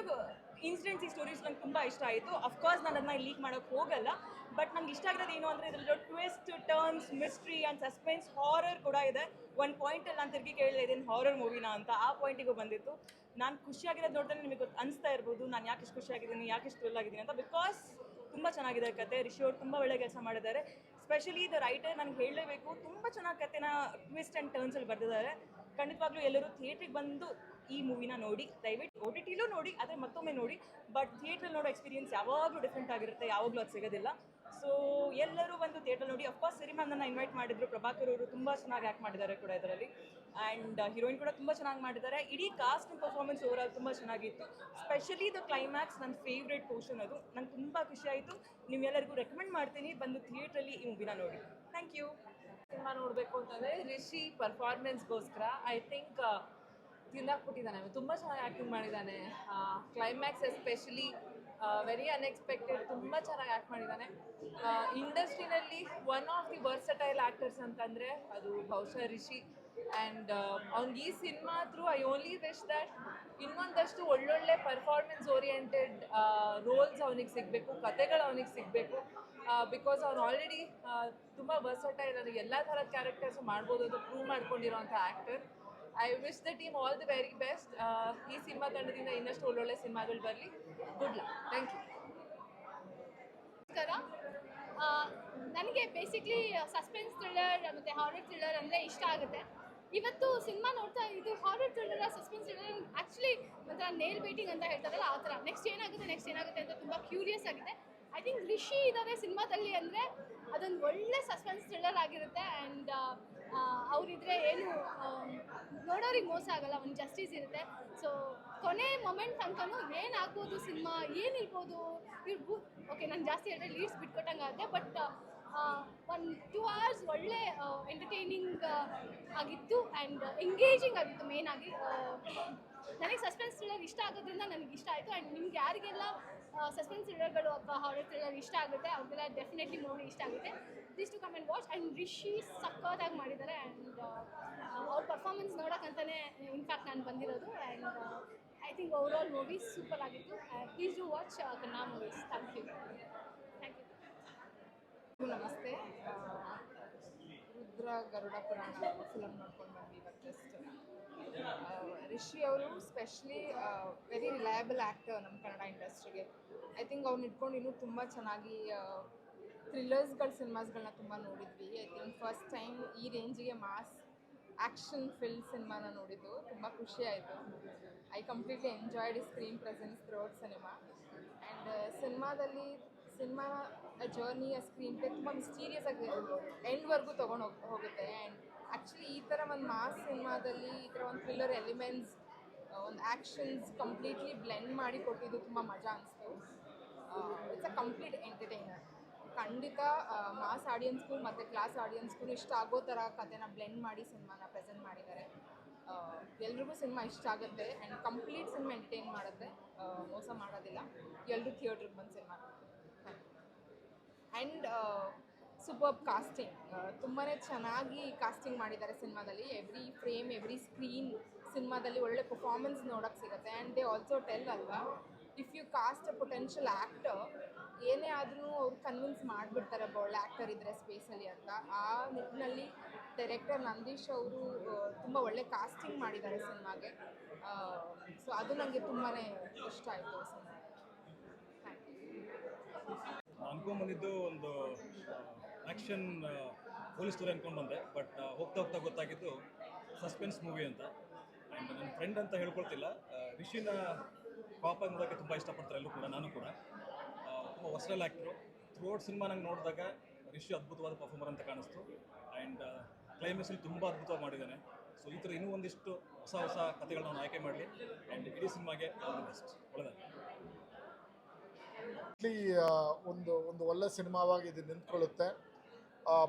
[SPEAKER 11] ಇನ್ಸಿಡೆಂಟ್ಸ್, ಸ್ಟೋರೀಸ್ ನಂಗೆ ತುಂಬ ಇಷ್ಟ ಆಯಿತು. ಅಫ್ಕೋರ್ಸ್ ನಾನು ಅದನ್ನ ಲೀಕ್ ಮಾಡೋಕ್ಕೆ ಹೋಗಲ್ಲ. ಬಟ್ ನಂಗೆ ಇಷ್ಟ ಆಗಿರೋದು ಏನು ಅಂದರೆ ಇದರಲ್ಲಿ twist, turns, mystery and suspense, horror ಕೂಡ ಇದೆ. ಒಂದು ಪಾಯಿಂಟಲ್ಲಿ ನಾನು ತಿರುಗಿ ಕೇಳಿದೆ ಇದೇನು ಹಾರರ್ ಮೂವಿನಾ ಅಂತ. ಆ ಪಾಯಿಂಟಿಗೂ ಬಂದಿತ್ತು. ನಾನು ಖುಷಿಯಾಗಿರೋದು ನೋಡಿದ್ರೆ ನಿಮಗೆ ಅನಿಸ್ತಾ ಇರ್ಬೋದು ನಾನು ಯಾಕೆ ಇಷ್ಟು ಖುಷಿಯಾಗಿದ್ದೀನಿ, ಯಾಕೆ ಇಷ್ಟು ಥ್ರಿಲ್ ಆಗಿದ್ದೀನಿ ಅಂತ. ಬಿಕಾಸ್ ತುಂಬ ಚೆನ್ನಾಗಿದೆ ಕತೆ. ರಿಷಿ ಅವರು ತುಂಬ ಒಳ್ಳೆ ಕೆಲಸ ಮಾಡಿದ್ದಾರೆ. ಸ್ಪೆಷಲಿ ದ ರೈಟರ್, ನನಗೆ ಹೇಳಲೇಬೇಕು, ತುಂಬ ಚೆನ್ನಾಗಿ ಕತೆನ ಟ್ವಿಸ್ಟ್ ಆ್ಯಂಡ್ ಟರ್ನ್ಸಲ್ಲಿ ಬರೆದಿದ್ದಾರೆ. ಖಂಡಿತವಾಗ್ಲೂ ಎಲ್ಲರೂ ಥಿಯೇಟ್ರಿಗೆ ಬಂದು ಈ ಮೂವಿನ ನೋಡಿ. ದಯವಿಟ್ಟು OTTಲೂ ನೋಡಿ, ಆದರೆ ಮತ್ತೊಮ್ಮೆ ನೋಡಿ. ಬಟ್ ಥಿಯೇಟ್ರಲ್ಲಿ ನೋಡೋ ಎಕ್ಸ್ಪೀರಿಯನ್ಸ್ ಯಾವಾಗಲೂ ಡಿಫ್ರೆಂಟ್ ಆಗಿರುತ್ತೆ, ಯಾವಾಗಲೂ ಅದು ಸಿಗೋದಿಲ್ಲ. ಸೊ ಎಲ್ಲರೂ ಬಂದು ಥಿಯೇಟ್ರಲ್ಲಿ ನೋಡಿ. ಅಫ್ಕೋರ್ಸ್ ಸಿರಿಮಾನನ್ನ ಇನ್ವೈಟ್ ಮಾಡಿದ್ರು. ಪ್ರಭಾಕರ್ ಅವರು ತುಂಬ ಚೆನ್ನಾಗಿ ಆ್ಯಕ್ಟ್ ಮಾಡಿದ್ದಾರೆ ಕೂಡ ಇದರಲ್ಲಿ. ಆ್ಯಂಡ್ ಹೀರೋಯಿನ್ ಕೂಡ ತುಂಬ ಚೆನ್ನಾಗಿ ಮಾಡಿದ್ದಾರೆ. ಇಡೀ ಕಾಸ್ಟ್ ಪರ್ಫಾರ್ಮೆನ್ಸ್ ಓವರಾಲ್ ತುಂಬ ಚೆನ್ನಾಗಿತ್ತು. ಸ್ಪೆಷಲಿ ದ ಕ್ಲೈಮ್ಯಾಕ್ಸ್ ನನ್ನ ಫೇವ್ರೇಟ್ ಪೋರ್ಷನ್. ಅದು ನಂಗೆ ತುಂಬ ಖುಷಿ ಆಯಿತು. ನಿಮ್ಮೆಲ್ಲರಿಗೂ ರೆಕಮೆಂಡ್ ಮಾಡ್ತೀನಿ, ಬಂದು ಥಿಯೇಟ್ರಲ್ಲಿ ಈ ಮೂವಿನ ನೋಡಿ. Thank you.
[SPEAKER 14] ಸಿನಿಮಾ ನೋಡಬೇಕು ಅಂತಂದರೆ ರಿಷಿ ಪರ್ಫಾರ್ಮೆನ್ಸ್ಗೋಸ್ಕರ ಐ ಥಿಂಕ್ ತಿಂದಾಕ್ಬಿಟ್ಟಿದ್ದಾನೆ. ತುಂಬ ಚೆನ್ನಾಗಿ ಆ್ಯಕ್ಟಿಂಗ್ ಮಾಡಿದ್ದಾನೆ. ಕ್ಲೈಮ್ಯಾಕ್ಸ್ ಎಸ್ಪೆಷಲಿ ವೆರಿ ಅನ್ಎಕ್ಸ್ಪೆಕ್ಟೆಡ್, ತುಂಬ ಚೆನ್ನಾಗಿ ಆ್ಯಕ್ಟ್ ಮಾಡಿದ್ದಾನೆ. ಇಂಡಸ್ಟ್ರಿನಲ್ಲಿ one of the versatile actors ಅಂತಂದರೆ ಅದು ಬಹುಶಃ ರಿಷಿ. ಆ್ಯಂಡ್ ಅವ್ನಿಗೆ ಈ cinema through I only wish that ಇನ್ನೊಂದಷ್ಟು ಒಳ್ಳೊಳ್ಳೆ ಪರ್ಫಾರ್ಮೆನ್ಸ್ ಓರಿಯೆಂಟೆಡ್ ರೋಲ್ಸ್ ಅವನಿಗೆ ಸಿಗಬೇಕು, ಕತೆಗಳು ಅವನಿಗೆ ಸಿಗಬೇಕು. ಬಿಕಾಸ್ ಅವ್ನು ಆಲ್ರೆಡಿ ತುಂಬ ವರ್ಸಟೈಲ್, ನನಗೆ ಎಲ್ಲ ಥರದ ಕ್ಯಾರೆಕ್ಟರ್ಸು ಮಾಡ್ಬೋದು ಅಂತ ಪ್ರೂವ್ ಮಾಡ್ಕೊಂಡಿರೋಂಥ actor. I wish the team all the very best. ಈ ಸಿನಿಮಾ ತಂಡದಿಂದ ಇನ್ನಷ್ಟು ಒಳ್ಳೊಳ್ಳೆ ಸಿನಿಮಾಗಳು ಬರಲಿ. Good luck. Thank you.
[SPEAKER 15] ನಮಸ್ಕಾರ. ನನಗೆ ಬೇಸಿಕ್ಲಿ ಸಸ್ಪೆನ್ಸ್ ಥ್ರಿಲ್ಲರ್ ಮತ್ತು ಹಾರರ್ ಥ್ರಿಲ್ಲರ್ ಅಂದರೆ ಇಷ್ಟ ಆಗುತ್ತೆ. ಇವತ್ತು ಸಿನಿಮಾ ನೋಡ್ತಾ ಇದು horror thriller, suspense thriller, actually ಒಂಥರ ನೇಲ್ ಬೈಟಿಂಗ್ ಅಂತ ಹೇಳ್ತಾರಲ್ಲ ಆ ಥರ. ನೆಕ್ಸ್ಟ್ ಏನಾಗುತ್ತೆ ಅಂತ ತುಂಬ ಕ್ಯೂರಿಯಸ್ ಆಗಿದೆ. ಐ ಥಿಂಕ್ ರಿಷಿ ಇದ್ದಾರೆ ಸಿನಿಮಾದಲ್ಲಿ ಅಂದರೆ ಅದೊಂದು ಒಳ್ಳೆ ಸಸ್ಪೆನ್ಸ್ ಥ್ರಿಲ್ಲರ್ ಆಗಿರುತ್ತೆ. ಆ್ಯಂಡ್ ಅವರಿದ್ರೆ ಏನು ನೋಡೋರಿಗೆ ಮೋಸ ಆಗಲ್ಲ, ಒಂದು ಜಸ್ಟಿಸ್ ಇರುತ್ತೆ. ಸೊ ಕೊನೆ ಮೊಮೆಂಟ್ ತನಕನೂ ಏನಾಗ್ಬೋದು ಸಿನಿಮಾ, ಏನಿರ್ಬೋದು ಓಕೆ ನಾನು ಜಾಸ್ತಿ ಹೇಳಿದ್ರೆ ಲೀಡ್ಸ್ ಬಿಟ್ಕೊಟ್ಟಂಗೆ ಆಗುತ್ತೆ. ಬಟ್ ಒಂದು 2 hours ಒಳ್ಳೆ ಎಂಟರ್ಟೈನಿಂಗ್ ಆಗಿತ್ತು ಆ್ಯಂಡ್ ಎಂಗೇಜಿಂಗ್ ಆಗಿತ್ತು. ಮೇನ್ ಆಗಿ ನನಗೆ ಸಸ್ಪೆನ್ಸ್ ಥ್ರಿಲ್ಲರ್ ಇಷ್ಟ ಆಗೋದ್ರಿಂದ ನನಗೆ ಇಷ್ಟ ಆಯಿತು. ಆ್ಯಂಡ್ ನಿಮ್ಗೆ ಯಾರಿಗೆಲ್ಲ ಸಸ್ಪೆನ್ಸ್ ಥ್ರಿಲ್ಲರ್ಗಳು ಅಥವಾ ಹಾರರ್ ಥ್ರಿಲ್ಲರ್ ಇಷ್ಟ ಆಗುತ್ತೆ ಅವ್ರಿಗೆಲ್ಲ ಡೆಫಿನೆಟ್ಲಿ ಮೂವಿ ಇಷ್ಟ ಆಗುತ್ತೆ. Please to come and watch. And Rishi ಸಕ್ಕತ್ತಾಗಿ ಮಾಡಿದ್ದಾರೆ. ಆ್ಯಂಡ್ ಅವ್ರ ಪರ್ಫಾರ್ಮೆನ್ಸ್ ನೋಡೋಕ್ಕಂತಲೇ ಇನ್ಫ್ಯಾಕ್ಟ್ ನಾನು ಬಂದಿರೋದು. And I think overall movie super ಆಗಿತ್ತು. Please do watch Kannada movies. Thank you.
[SPEAKER 14] ನಮಸ್ತೆ. ರುದ್ರ ಗರುಡ ಪುರಾಣ ಫಿಲಮ್ ನೋಡ್ಕೊಂಡು ಬಂದ್ವಿ ಇವತ್ತು ಜಸ್ಟ್. ರಿಷಿ ಅವರು ಸ್ಪೆಷಲಿ ವೆರಿ ರಿಲಯಬಲ್ ಆ್ಯಕ್ಟರ್ ನಮ್ಮ ಕನ್ನಡ ಇಂಡಸ್ಟ್ರಿಗೆ. ಐ ಥಿಂಕ್ ಅವ್ನು ಇಟ್ಕೊಂಡು ಇನ್ನೂ ತುಂಬ ಚೆನ್ನಾಗಿ ಥ್ರಿಲ್ಲರ್ಸ್ಗಳ ಸಿನಿಮಾಸ್ಗಳನ್ನ ತುಂಬ ನೋಡಿದ್ವಿ. ಐ ಥಿಂಕ್ ಫಸ್ಟ್ ಟೈಮ್ ಈ ರೇಂಜಿಗೆ ಮಾಸ್ ಆ್ಯಕ್ಷನ್ ಫಿಲ್ ಸಿನಿಮಾನ ನೋಡಿದ್ದು ತುಂಬ ಖುಷಿ ಆಯಿತು. I completely enjoyed screen presence throughout cinema. And cinema journey, screen play ತುಂಬ ಮಿಸ್ಟೀರಿಯಸ್ ಆಗಿ ಎಂಡ್ವರೆಗೂ ತೊಗೊಂಡು ಹೋಗುತ್ತೆ. ಆ್ಯಂಡ್ ಆ್ಯಕ್ಚುಲಿ ಈ ಥರ ಒಂದು ಮಾಸ್ ಸಿನಿಮಾದಲ್ಲಿ ಈ ಥರ ಒಂದು ಥ್ರಿಲ್ಲರ್ ಎಲಿಮೆಂಟ್ಸ್, ಒಂದು ಆ್ಯಕ್ಷನ್ಸ್ ಕಂಪ್ಲೀಟ್ಲಿ ಬ್ಲೆಂಡ್ ಮಾಡಿ ಕೊಟ್ಟಿದ್ದು ತುಂಬ ಮಜಾ ಅನಿಸ್ತು. It's a complete entertainer. ಖಂಡಿತ ಮಾಸ್ ಆಡಿಯನ್ಸ್ಗೂ ಮತ್ತು ಕ್ಲಾಸ್ ಆಡಿಯನ್ಸ್ಗೂ ಇಷ್ಟ ಆಗೋ ಥರ ಕಥೆನ ಬ್ಲೆಂಡ್ ಮಾಡಿ ಸಿನಿಮಾನ ಪ್ರೆಸೆಂಟ್ ಮಾಡಿದ್ದಾರೆ. ಎಲ್ರಿಗೂ ಸಿನಿಮಾ ಇಷ್ಟ ಆಗುತ್ತೆ ಆ್ಯಂಡ್ ಕಂಪ್ಲೀಟ್ ಸಿನಿಮಾ ಎಂಟರ್ಟೈನ್ ಮಾಡುತ್ತೆ, ಮೋಸ ಮಾಡೋದಿಲ್ಲ. ಎಲ್ಲರೂ ಥಿಯೇಟ್ರಿಗೆ ಬಂದು ಸಿನಿಮಾ ಆ್ಯಂಡ್ ಸೂಪರ್ಬ್ ಕಾಸ್ಟಿಂಗ್, ತುಂಬಾ ಚೆನ್ನಾಗಿ ಕಾಸ್ಟಿಂಗ್ ಮಾಡಿದ್ದಾರೆ ಸಿನಿಮಾದಲ್ಲಿ. ಎವ್ರಿ ಫ್ರೇಮ್, ಎವ್ರಿ ಸ್ಕ್ರೀನ್ ಸಿನಿಮಾದಲ್ಲಿ ಒಳ್ಳೆ ಪರ್ಫಾರ್ಮೆನ್ಸ್ ನೋಡೋಕ್ಕೆ ಸಿಗುತ್ತೆ. ಆ್ಯಂಡ್ ದೇ ಆಲ್ಸೋ ಟೆಲ್ ಅಲ್ವಾ, if you cast a potential actor ಏನೇ ಆದ್ರೂ ಅವ್ರು ಕನ್ವಿನ್ಸ್ ಮಾಡಿಬಿಡ್ತಾರೆ ಒಬ್ಬ ಒಳ್ಳೆ ಆ್ಯಕ್ಟರ್ ಇದ್ದರೆ ಸ್ಪೇಸಲ್ಲಿ ಅಂತ. ಆ ನಿಟ್ಟಿನಲ್ಲಿ ಡೈರೆಕ್ಟರ್ ನಂದೀಶ್ ಅವರು ತುಂಬ ಒಳ್ಳೆ ಕಾಸ್ಟಿಂಗ್ ಮಾಡಿದ್ದಾರೆ ಸಿನಿಮಾಗೆ. ಸೊ ಅದು ನನಗೆ ತುಂಬಾ ಇಷ್ಟ ಆಯಿತು ಸಿನಿಮಾ.
[SPEAKER 8] ಅನ್ಕೊಂಡ್ಬಂದಿದ್ದು ಒಂದು ಆ್ಯಕ್ಷನ್ ಪೊಲೀಸ್ ಸ್ಟೋರಿ ಅಂದ್ಕೊಂಡು ಬಂದೆ, ಬಟ್ ಹೋಗ್ತಾ ಹೋಗ್ತಾ ಗೊತ್ತಾಗಿದ್ದು ಸಸ್ಪೆನ್ಸ್ ಮೂವಿ ಅಂತ. ಆ್ಯಂಡ್ ನನ್ನ ಫ್ರೆಂಡ್ ಅಂತ ಹೇಳ್ಕೊಳ್ತಿಲ್ಲ, ರಿಷಿನ ಪಾಪ ನೋಡೋಕ್ಕೆ ತುಂಬ ಇಷ್ಟಪಡ್ತಾರೆ ಎಲ್ಲರೂ ಕೂಡ, ನಾನು ಕೂಡ. ತುಂಬ ಹೊಸಲ್ ಆ್ಯಕ್ಟ್ರು. ಥ್ರೂಔಟ್ ಸಿನಿಮಾ ನಂಗೆ ನೋಡಿದಾಗ ರಿಷಿ ಅದ್ಭುತವಾದ ಪರ್ಫಾರ್ಮರ್ ಅಂತ ಕಾಣಿಸ್ತು. ಆ್ಯಂಡ್ ಕ್ಲೈಮ್ಯಾಕ್ಸಲ್ಲಿ ತುಂಬ ಅದ್ಭುತವಾಗಿ ಮಾಡಿದ್ದಾನೆ. ಸೊ ಈ ಥರ ಇನ್ನೂ ಒಂದಿಷ್ಟು ಹೊಸ ಹೊಸ ಕಥೆಗಳನ್ನ ನಾನು ಆಯ್ಕೆ ಮಾಡಲಿ. ಆ್ಯಂಡ್ ಇಡೀ ಸಿನಿಮಾಗೆ ಆಲ್ ದಿ ಬೆಸ್ಟ್. ಒಳ್ಳೆಯದಾಗಿ
[SPEAKER 16] ಒಂದು ಒಂದು ಒಳ್ಳೆ ಸಿನಿಮಾವಾಗಿ ಇದು ನಿಂತ್ಕೊಳ್ಳುತ್ತೆ.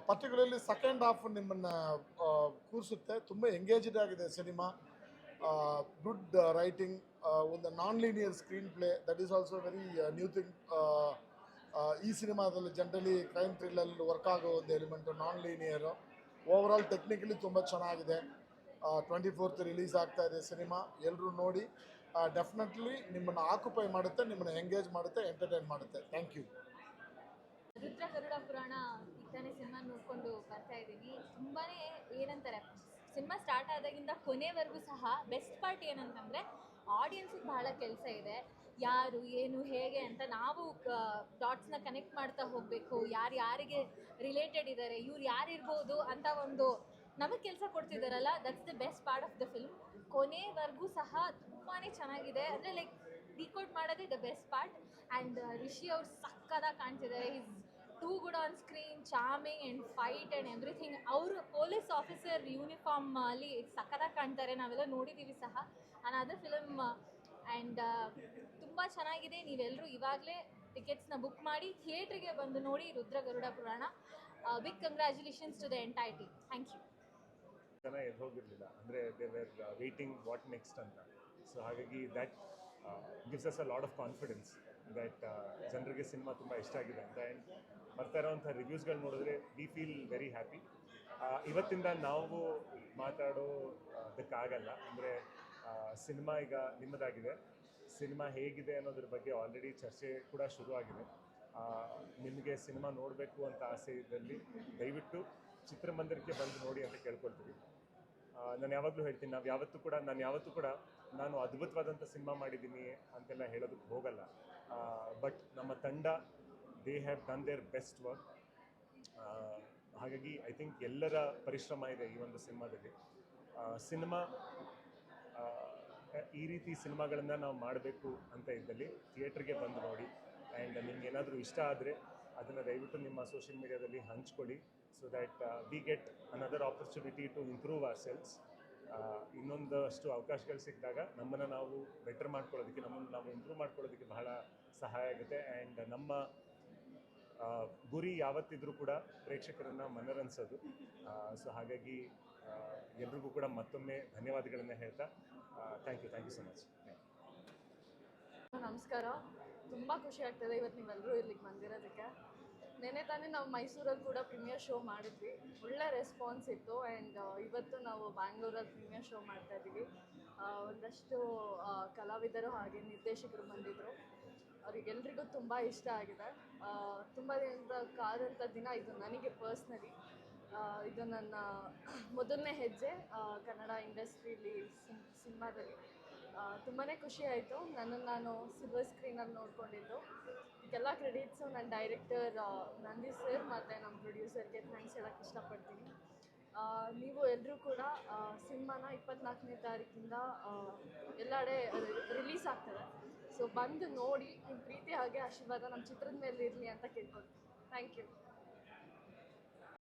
[SPEAKER 16] ಪರ್ಟಿಕ್ಯುಲರ್ಲಿ ಸೆಕೆಂಡ್ ಹಾಫ್ ನಿಮ್ಮನ್ನು ಕೂರಿಸುತ್ತೆ. ತುಂಬ ಎಂಗೇಜ್ಡ್ ಆಗಿದೆ ಸಿನಿಮಾ. ಗುಡ್ ರೈಟಿಂಗ್, ಒಂದು non linear screen play, that is also very new thing. ಈ ಸಿನಿಮಾದಲ್ಲಿ ಜನರಲಿ ಕ್ರೈಮ್ ಥ್ರಿಲ್ಲಲ್ಲಿ ವರ್ಕ್ ಆಗೋ ಒಂದು ಎಲಿಮೆಂಟು ನಾನ್ ಲೀನಿಯರು. ಓವರಾಲ್ ಟೆಕ್ನಿಕಲಿ ತುಂಬ ಚೆನ್ನಾಗಿದೆ. 24th ರಿಲೀಸ್ ಆಗ್ತಾ ಇದೆ ಸಿನಿಮಾ. ಎಲ್ಲರೂ ನೋಡಿ. ಡೆಫಿನೆಟ್ಲಿ ನಿಮ್ಮನ್ನು ಆಕ್ಯುಪೈ ಮಾಡುತ್ತೆ, ನಿಮ್ಮನ್ನು ಎಂಗೇಜ್ ಮಾಡುತ್ತೆ, ಎಂಟರ್ಟೈನ್ ಮಾಡುತ್ತೆ. Thank you.
[SPEAKER 15] ರುದ್ರ ಗರುಡ ಪುರಾಣ ಇತ್ತಾನೆ ಸಿನಿಮಾ ನೋಡ್ಕೊಂಡು ಬರ್ತಾ ಇದ್ದೀನಿ. ತುಂಬಾ ಏನಂತಾರೆ, ಸಿನಿಮಾ ಸ್ಟಾರ್ಟ್ ಆದಾಗಿಂದ ಕೊನೆವರೆಗೂ ಸಹ ಬೆಸ್ಟ್ ಪಾರ್ಟ್ ಏನಂತಂದರೆ ಆಡಿಯನ್ಸಿಗೆ ಬಹಳ ಕೆಲಸ ಇದೆ. ಯಾರು ಏನು ಹೇಗೆ ಅಂತ ನಾವು ಡಾಟ್ಸ್ನ ಕನೆಕ್ಟ್ ಮಾಡ್ತಾ ಹೋಗಬೇಕು. ಯಾರಿಗೆ ರಿಲೇಟೆಡ್ ಇದ್ದಾರೆ, ಇವ್ರು ಯಾರಿರ್ಬೋದು ಅಂತ ಒಂದು ನಮಗೆ ಕೆಲಸ ಕೊಡ್ತಿದ್ದಾರಲ್ಲ, that's the best part of the film. ಕೊನೆವರೆಗೂ ಸಹ ತುಂಬಾ ಚೆನ್ನಾಗಿದೆ. ಅಂದರೆ ಲೈಕ್ ಡಿಕೋಡ್ ಮಾಡೋದೇ the best part. And Rishi ಅವ್ರು ಸಕ್ಕದಾಗಿ ಕಾಣ್ತಿದ್ದಾರೆ. Is too good on screen, charming and fight and everything. ಅವರು ಪೊಲೀಸ್ ಆಫೀಸರ್ ಯೂನಿಫಾರ್ಮ್ ಅಲ್ಲಿ ಸಕ್ಕದಾಗಿ ಕಾಣ್ತಾರೆ. ನಾವೆಲ್ಲ ನೋಡಿದ್ದೀವಿ ಸಹ ಅದರ್ ಫಿಲಮ್. ಆ್ಯಂಡ್ ತುಂಬ ಚೆನ್ನಾಗಿದೆ. ನೀವೆಲ್ಲರೂ ಇವಾಗಲೇ ಟಿಕೆಟ್ಸ್ನ ಬುಕ್ ಮಾಡಿ ಥಿಯೇಟ್ರಿಗೆ ಬಂದು ನೋಡಿ Rudra Garuda Purana. Big congratulations to the entire team. Thank you.
[SPEAKER 17] ಜನ ಎದ್ದು ಹೋಗಿರಲಿಲ್ಲ, ಅಂದರೆ they were waiting what next ಅಂತ. ಸೊ ಹಾಗಾಗಿ that gives us a lot of confidence that ಜನರಿಗೆ ಸಿನಿಮಾ ತುಂಬ ಇಷ್ಟ ಆಗಿದೆ ಅಂತ. ಆ್ಯಂಡ್ ಬರ್ತಾ ಇರೋವಂಥ ರಿವ್ಯೂಸ್ಗಳು ನೋಡಿದ್ರೆ ವಿ ಫೀಲ್ ವೆರಿ ಹ್ಯಾಪಿ. ಇವತ್ತಿಂದ ನಾವು ಮಾತಾಡೋದಕ್ಕಾಗಲ್ಲ, ಅಂದರೆ ಸಿನಿಮಾ ಈಗ ನಿಮ್ಮದಾಗಿದೆ. ಸಿನಿಮಾ ಹೇಗಿದೆ ಅನ್ನೋದ್ರ ಬಗ್ಗೆ ಆಲ್ರೆಡಿ ಚರ್ಚೆ ಕೂಡ ಶುರುವಾಗಿದೆ. ನಿಮಗೆ ಸಿನಿಮಾ ನೋಡಬೇಕು ಅಂತ ಆಸೆ ಇದ್ದಲ್ಲಿ ದಯವಿಟ್ಟು ಚಿತ್ರಮಂದಿರಕ್ಕೆ ಬಂದು ನೋಡಿ ಅಂತ ಕೇಳ್ಕೊಳ್ತೀವಿ. ನಾನು ಯಾವಾಗಲೂ ಹೇಳ್ತೀನಿ, ನಾನು ಯಾವತ್ತೂ ಕೂಡ ನಾನು ಅದ್ಭುತವಾದಂಥ ಸಿನಿಮಾ ಮಾಡಿದ್ದೀನಿ ಅಂತೆಲ್ಲ ಹೇಳೋದಕ್ಕೆ ಹೋಗಲ್ಲ. ಬಟ್ ನಮ್ಮ ತಂಡ they have done there best work. ಹಾಗಾಗಿ ಐ ಥಿಂಕ್ ಎಲ್ಲರ ಪರಿಶ್ರಮ ಇದೆ ಈ ಒಂದು ಸಿನಿಮಾದಲ್ಲಿ. ಸಿನಿಮಾ ಈ ರೀತಿ ಸಿನಿಮಾಗಳನ್ನು ನಾವು ಮಾಡಬೇಕು ಅಂತ ಇದ್ದಲ್ಲಿ ಥಿಯೇಟ್ರಿಗೆ ಬಂದು ನೋಡಿ. ಆ್ಯಂಡ್ ನಿಮ್ಗೆ ಏನಾದರೂ ಇಷ್ಟ ಆದರೆ ಅದನ್ನು ದಯವಿಟ್ಟು ನಿಮ್ಮ ಸೋಷಿಯಲ್ ಮೀಡಿಯಾದಲ್ಲಿ ಹಂಚ್ಕೊಳ್ಳಿ. So that we get another opportunity to improve our sales. ಇನ್ನೊಂದಷ್ಟು ಅವಕಾಶಗಳು ಸಿಕ್ಕಿದಾಗ ನಮ್ಮನ್ನು ನಾವು ಬೆಟರ್ ಮಾಡ್ಕೊಳ್ಳೋದಕ್ಕೆ, ನಮ್ಮನ್ನು ನಾವು ಇಂಪ್ರೂವ್ ಮಾಡ್ಕೊಳ್ಳೋದಕ್ಕೆ ಬಹಳ ಸಹಾಯ ಆಗುತ್ತೆ. ಆ್ಯಂಡ್ ನಮ್ಮ ಗುರಿ ಯಾವತ್ತಿದ್ರೂ ಕೂಡ ಪ್ರೇಕ್ಷಕರನ್ನು ಮನರಂಜಿಸೋದು. ಸೊ ಹಾಗಾಗಿ ಎಲ್ರಿಗೂ ಕೂಡ ಮತ್ತೊಮ್ಮೆ ಧನ್ಯವಾದಗಳನ್ನು ಹೇಳ್ತಾ ಥ್ಯಾಂಕ್ ಯು ಸೊ ಮಚ್.
[SPEAKER 18] ನಮಸ್ಕಾರ. ತುಂಬ ಖುಷಿ ಆಗ್ತದೆ ಇವತ್ತು ನೀವೆಲ್ಲರೂ ಇಲ್ಲಿಗೆ ಬಂದಿರೋದಕ್ಕೆ. ನೆನ್ನೆ ತಾನೇ ನಾವು ಮೈಸೂರಲ್ಲಿ ಕೂಡ ಪ್ರೀಮಿಯರ್ ಶೋ ಮಾಡಿದ್ವಿ. ಒಳ್ಳೆ ರೆಸ್ಪಾನ್ಸ್ ಇತ್ತು. ಆ್ಯಂಡ್ ಇವತ್ತು ನಾವು ಬ್ಯಾಂಗ್ಳೂರಲ್ಲಿ ಪ್ರೀಮಿಯರ್ ಶೋ ಮಾಡ್ತಾಯಿದ್ದೀವಿ. ಒಂದಷ್ಟು ಕಲಾವಿದರು ಹಾಗೆ ನಿರ್ದೇಶಕರು ಬಂದಿದ್ದರು. ಅವರಿಗೆಲ್ರಿಗೂ ತುಂಬ ಇಷ್ಟ ಆಗಿದೆ. ತುಂಬ ದಿನದ ಕಾದಂಥ ದಿನ ಇದು ನನಗೆ ಪರ್ಸ್ನಲಿ. ಇದು ನನ್ನ ಮೊದಲನೇ ಹೆಜ್ಜೆ ಕನ್ನಡ ಇಂಡಸ್ಟ್ರೀಲಿ ಸಿನಿಮಾದಲ್ಲಿ. ತುಂಬಾ ಖುಷಿ ಆಯಿತು. ನನ್ನನ್ನು ನಾನು ಸಿಲ್ವರ್ ಸ್ಕ್ರೀನಲ್ಲಿ ನೋಡ್ಕೊಂಡಿದ್ದು. ಇದೆಲ್ಲ ಕ್ರೆಡಿಟ್ಸು ನನ್ನ ಡೈರೆಕ್ಟರ್ ನಂದೀಶ್ ಸರ್ ಮತ್ತು ನಮ್ಮ ಪ್ರೊಡ್ಯೂಸರ್ಗೆ ಥ್ಯಾಂಕ್ಸ್ ಹೇಳೋಕ್ಕೆ ಇಷ್ಟಪಡ್ತೀನಿ. ನೀವು ಎಲ್ಲರೂ ಕೂಡ ಸಿನಿಮಾನ 24ನೇ ತಾರೀಕಿಂದ ಎಲ್ಲೆಡೆ ರಿಲೀಸ್ ಆಗ್ತದೆ. ಸೊ ಬಂದು ನೋಡಿ, ನಿಮ್ಮ ಪ್ರೀತಿ ಹಾಗೆ ಆಶೀರ್ವಾದ ನಮ್ಮ ಚಿತ್ರದ ಮೇಲೆ ಇರಲಿ ಅಂತ ಕೇಳ್ಕೊಳ್ತೀನಿ. Thank you.